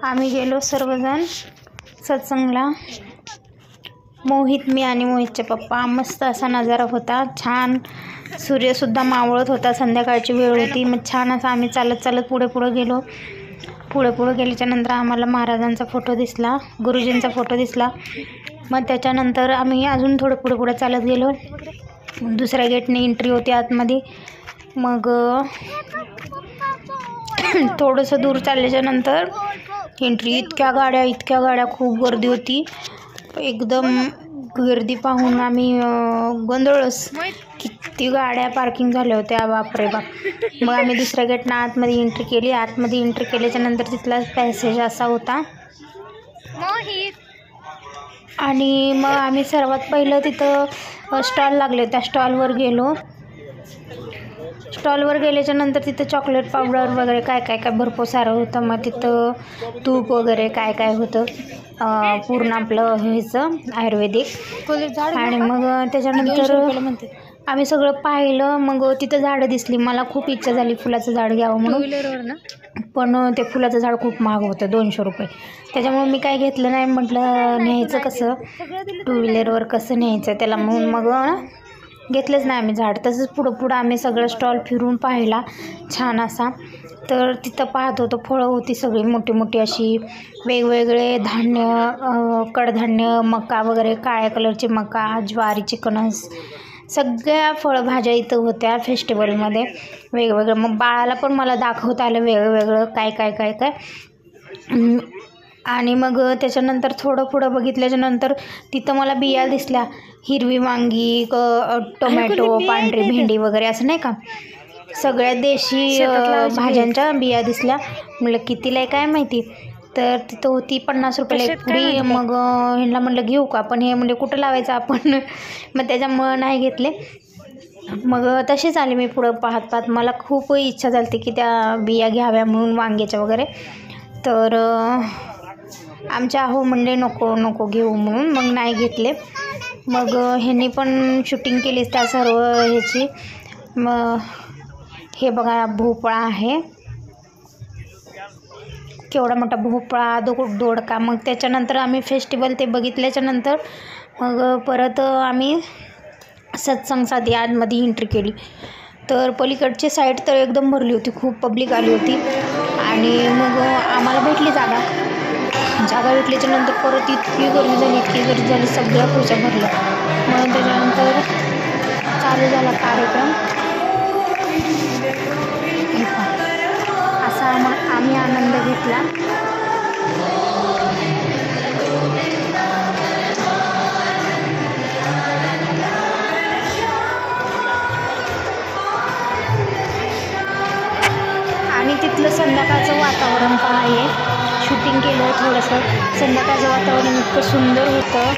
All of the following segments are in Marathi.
आम्ही गेलो सर्वजण सत्संगला. मोहित, मी आणि मोहितचे पप्पा. मस्त असा नजारा होता, छान. सूर्यसुद्धा मावळत होता, संध्याकाळची वेळ होती. मग छान असं आम्ही चालत चालत पुढे गेलो. पुढे गेल्याच्या नंतर आम्हाला महाराजांचा फोटो दिसला, गुरुजींचा फोटो दिसला. मग त्याच्यानंतर आम्ही अजून थोडं पुढे चालत गेलो. दुसऱ्या गेटने एंट्री होती आतमध्ये. मग थोडंसं दूर चालल्याच्या नंतर एंट्री. इतक्या गाड्या, खूप गर्दी होती. एकदम गर्दी पाहून आम्ही गोंधळच. किती गाड्या पार्किंग झाल्या होत्या, बापरे बाप. मग आम्ही दुसऱ्या गेटनं आतमध्ये एंट्री केली. आतमध्ये एंट्री केल्याच्या नंतर तिथला पॅसेज असा होता. आणि मग आम्ही सर्वात पहिलं तिथं स्टॉल लागले, त्या स्टॉलवर गेलो. स्टॉलवर गेल्याच्या नंतर तिथं चॉकलेट पावडर वगैरे काय भरपूर सारं होतं. मग तिथं तूप वगैरे काय होतं, पूर्ण आपलं ह्याचं आयुर्वेदिक. आणि मग त्याच्यानंतर आम्ही सगळं पाहिलं. मग तिथं झाडं दिसली. मला खूप इच्छा झाली फुलाचं झाड घ्यावं म्हणून, पण ते फुलाचं झाड खूप महाग होतं, 200 रुपये. त्याच्यामुळे मी काय घेतलं नाही. म्हटलं न्यायचं कसं, 2 व्हीलरवर कसं न्यायचं त्याला, म्हणून मग घेतलंच नाही आम्ही झाड. तसंच पुढं आम्ही सगळं स्टॉल फिरून पाहिला छान असा. तर तिथं पाहत होतो, फळं होती सगळी मोठी अशी, वेगवेगळे धान्य, कडधान्य, मका वगैरे, काळ्या कलरची मका, ज्वारीची कणस, सगळ्या फळभाज्या इथं होत्या फेस्टिवलमध्ये वेगवेगळं. मग बाळाला पण मला दाखवता आलं वेगवेगळं काय. आणि मग त्याच्यानंतर थोडं पुढं बघितल्याच्या नंतर तिथं मला बिया दिसल्या, हिरवी वांगी, टोमॅटो, पांढरी भेंडी वगैरे, असं नाही का, सगळ्या देशी भाज्यांच्या बिया दिसल्या. म्हटलं कितीला आहे काय माहिती. तर तिथं होती 50 रुपयाला एक पुडी. मग ह्यांना म्हटलं घेऊ का आपण, हे म्हणजे कुठं लावायचं आपण. मग त्याच्यामुळं नाही घेतले. मग तसेच आले मी पुढं पाहत. मला खूप इच्छा झाली की त्या बिया घ्याव्या म्हणून, वांग्याच्या वगैरे. तर आमच्या म्हणजे नको घेऊ म्हणून मग नाही घेतले. मग ह्यांनी पण शूटिंग केली त्या सर्व ह्याची. मग हे बघा भोपळा आहे, केवढा मोठा भोपळा, दोडका. मग त्याच्यानंतर आम्ही फेस्टिवल ते बघितल्याच्या नंतर मग परत आम्ही सत्संगसाठी आतमध्ये एंट्री केली. तर पलीकडची साईड तर एकदम भरली होती, खूप पब्लिक आली होती. आणि मग आम्हाला भेटली जागा भेटल्याच्या नंतर परत इतकी गर्दी झाली, सगळ्या खुर्च्या भरल्या. मग त्याच्यानंतर चालू झाला कार्यक्रम. असा आम्ही आनंद घेतला. आणि तिथलं संध्याकाळचं वातावरण पण आहे. शूटिंग केलं थोडंसं, संध्याकाळचं वातावरण इतकं सुंदर होतं.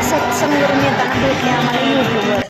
सत्संगवरून येताना भेटले आम्हाला